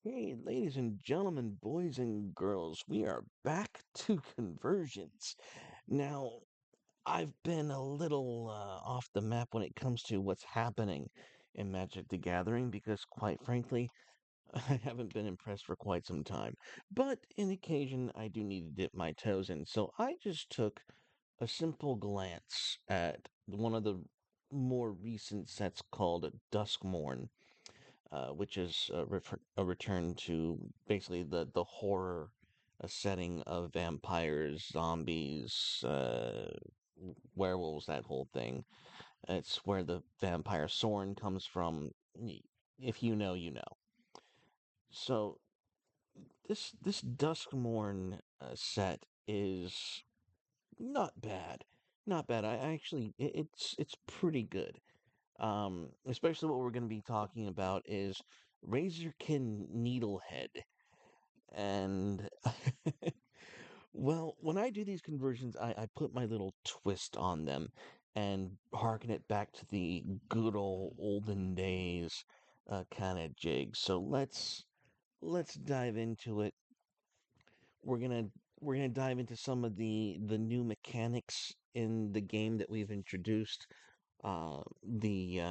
Hey, ladies and gentlemen, boys and girls, we are back to conversions. Now, I've been a little off the map when it comes to what's happening in Magic the Gathering because, quite frankly, I haven't been impressed for quite some time. But in occasion, I do need to dip my toes in. So I just took a simple glance at one of the more recent sets called Duskmourn, which is a return to basically the horror setting of vampires, zombies, werewolves, that whole thing. It's where the vampire Soren comes from. If you know, you know. So this Duskmourn set is not bad, not bad. I actually it's pretty good. Especially what we're going to be talking about is Razorkin Needlehead. And, well, when I do these conversions, I put my little twist on them and harken it back to the good old olden days kind of jig. So let's dive into it. We're gonna we're gonna dive into some of the new mechanics in the game that we've introduced. The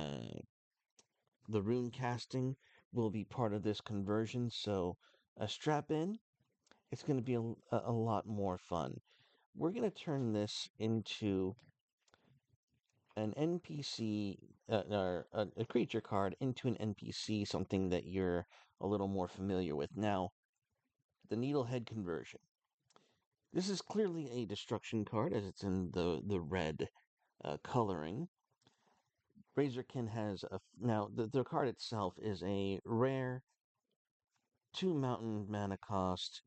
rune casting will be part of this conversion, so strap in. It's going to be a lot more fun. We're going to turn this into an NPC, or a creature card into an NPC, something that you're a little more familiar with. Now, the Needlehead conversion. This is clearly a destruction card, as it's in the red coloring. Razorkin has now the card itself is a rare 2 mountain mana cost,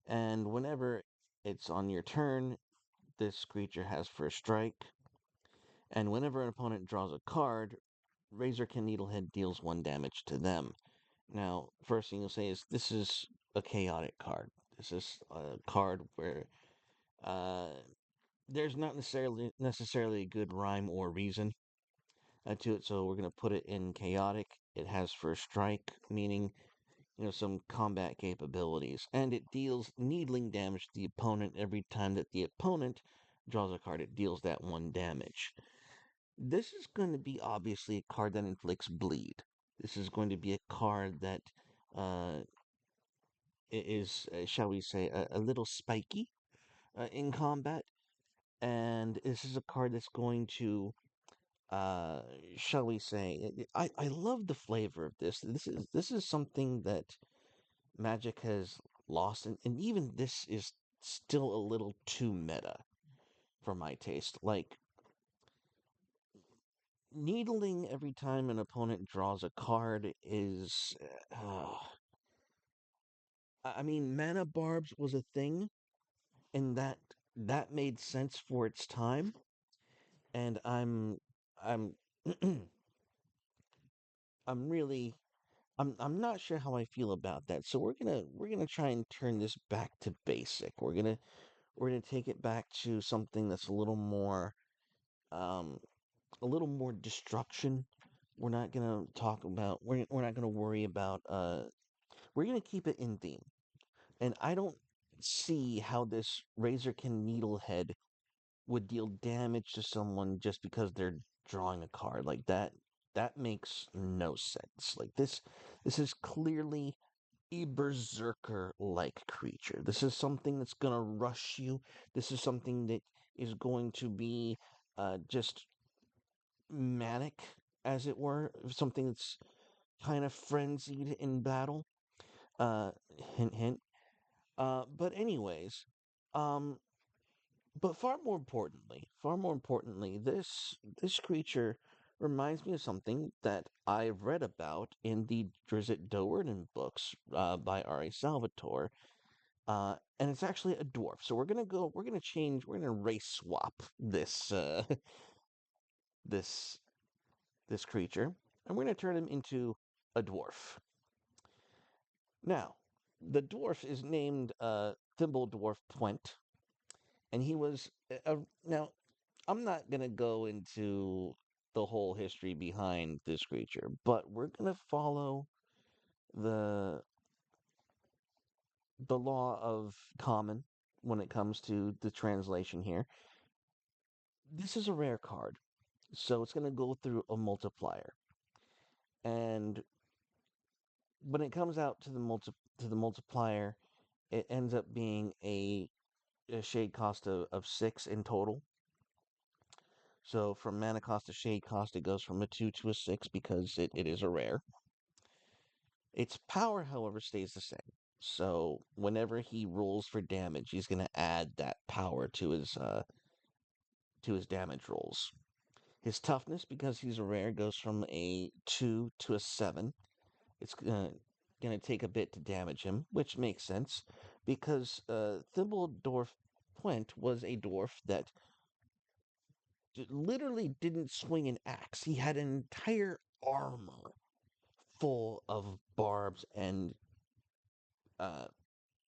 and whenever it's on your turn, this creature has first strike. And whenever an opponent draws a card, Razorkin Needlehead deals 1 damage to them. Now, first thing you'll say is this is a chaotic card. This is a card where uh, there's not necessarily a good rhyme or reason to it, so we're gonna put it in chaotic. It has first strike, meaning some combat capabilities, and it deals needling damage to the opponent every time that the opponent draws a card. It deals that 1 damage. This is going to be obviously a card that inflicts bleed. This is going to be a card that uh, is, shall we say, a little spiky in combat. And this is a card that's going to, uh, shall we say, I love the flavor of this. This is something that Magic has lost, and even this is still a little too meta for my taste. Like, needling every time an opponent draws a card is. I mean, mana barbs was a thing, and that made sense for its time. And I'm I'm really I'm not sure how I feel about that. So we're gonna try and turn this back to basic. We're gonna take it back to something that's um a little more destruction. We're not gonna talk about we're not gonna worry about we're gonna keep it in theme. And I don't see how this Razorkin Needlehead would deal damage to someone just because they're drawing a card. Like that makes no sense. Like this is clearly a berserker like creature. This is something that's gonna rush you. This is something that is going to be just manic, as it were, something that's kind of frenzied in battle. Uh, hint, hint. But anyways, um, but far more importantly, this creature reminds me of something that I've read about in the Drizzt Do'Urden books by R.A. Salvatore, and it's actually a dwarf. So we're gonna race swap this this creature, and we're gonna turn him into a dwarf. Now, the dwarf is named Thimble Dwarf Pwent, and he was now. I'm not gonna go into the whole history behind this creature, but we're gonna follow the the law of common when it comes to the translation here. This is a rare card, so it's going to go through a multiplier. And when it comes out to the multiplier, it ends up being a shade cost of 6 in total. So from mana cost to shade cost, it goes from a 2 to a 6 because it is a rare. Its power, however, stays the same. So whenever he rolls for damage, he's going to add that power to his damage rolls. His toughness, because he's a rare, goes from a 2 to a 7. It's going to take a bit to damage him, which makes sense because Thimbledorf Puent was a dwarf that literally didn't swing an axe. He had an entire armor full of barbs and uh,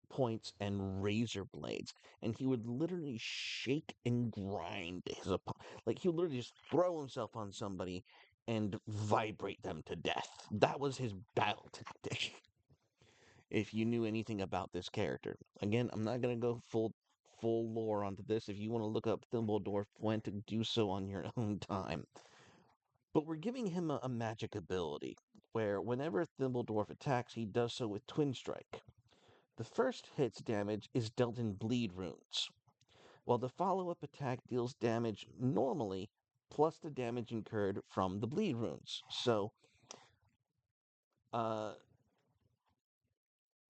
points and razor blades, and he would literally shake and grind his opponent. Like he would literally just throw himself on somebody and vibrate them to death. That was his battle tactic. If you knew anything about this character, again, I'm not gonna go full lore onto this. If you want to look up Thimbledorf Puente, do so on your own time. But we're giving him a magic ability where whenever Thimbledorf attacks, he does so with Twin Strike. The first hit's damage is dealt in bleed runes, while the follow-up attack deals damage normally plus the damage incurred from the bleed runes. So, uh,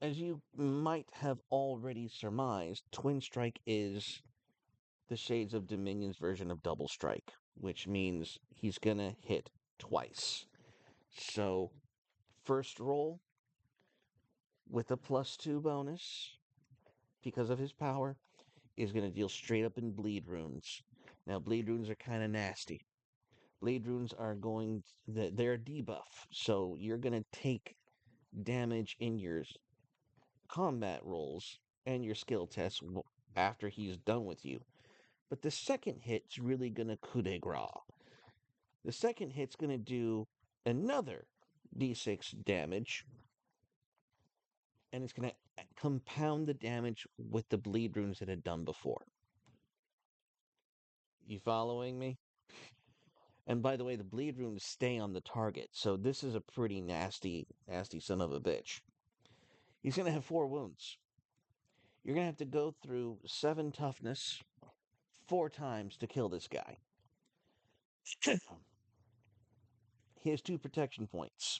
as you might have already surmised, Twin Strike is the Shades of Dominion's version of Double Strike, which means he's gonna hit twice. So, first roll with a +2 bonus because of his power is going to deal straight up in bleed runes. Now, bleed runes are kind of nasty. Bleed runes are they're a debuff, so you're going to take damage in your combat rolls and your skill tests after he's done with you. But the second hit's really going to coup de grace. The second hit's going to do another d6 damage, and it's going to compound the damage with the bleed runes it had done before. You following me? And by the way, the bleed runes stay on the target, so this is a pretty nasty son of a bitch. He's going to have 4 wounds. You're going to have to go through 7 toughness 4 times to kill this guy. He has 2 protection points.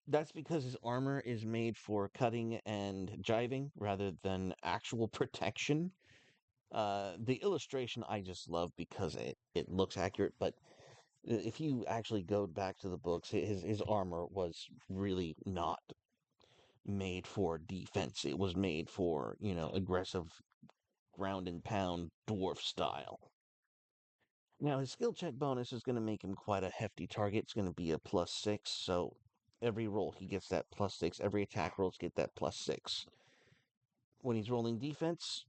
That's because his armor is made for cutting and jiving rather than actual protection. The illustration I just love because it looks accurate, but if you actually go back to the books, his armor was really not made for defense. It was made for, aggressive ground and pound dwarf style. Now, his skill check bonus is going to make him quite a hefty target. It's going to be a +6, so every roll he gets that +6. Every attack rolls get that +6. When he's rolling defense,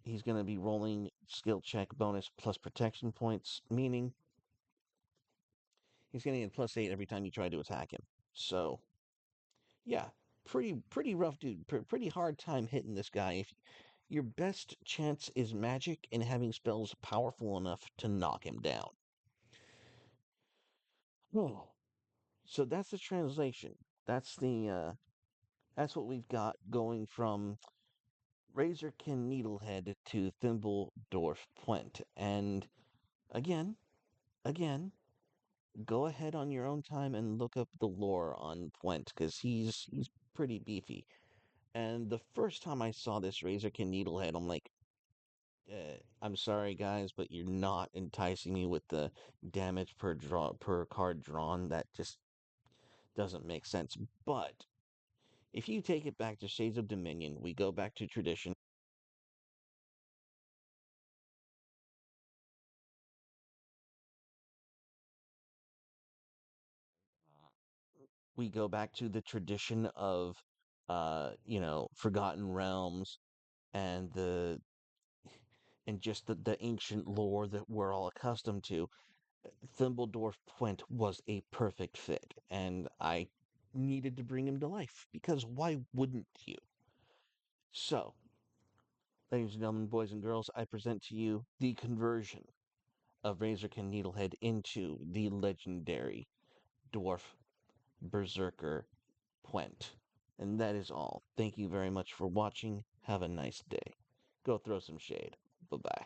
he's going to be rolling skill check bonus plus protection points, meaning he's going to get +8 every time you try to attack him. So, yeah, pretty rough dude. Pretty hard time hitting this guy. If your best chance is magic and having spells powerful enough to knock him down. Oh, so that's the translation. That's that's what we've got going from Razorkin Needlehead to Thimbledorf Puent. And again, again, go ahead on your own time and look up the lore on Puent because he's pretty beefy. And the first time I saw this Razorkin Needlehead, I'm like, I'm sorry guys, but you're not enticing me with the damage per card drawn. That just doesn't make sense. But if you take it back to Shades of Dominion, we go back to tradition. We go back to the tradition of, Forgotten Realms and just the ancient lore that we're all accustomed to. Thimbledorf Puent was a perfect fit, and I needed to bring him to life, because why wouldn't you? So, ladies and gentlemen, boys and girls, I present to you the conversion of Razorkin Needlehead into the legendary dwarf berserker Pwent. And that is all. Thank you very much for watching. Have a nice day. Go throw some shade. Bye-bye.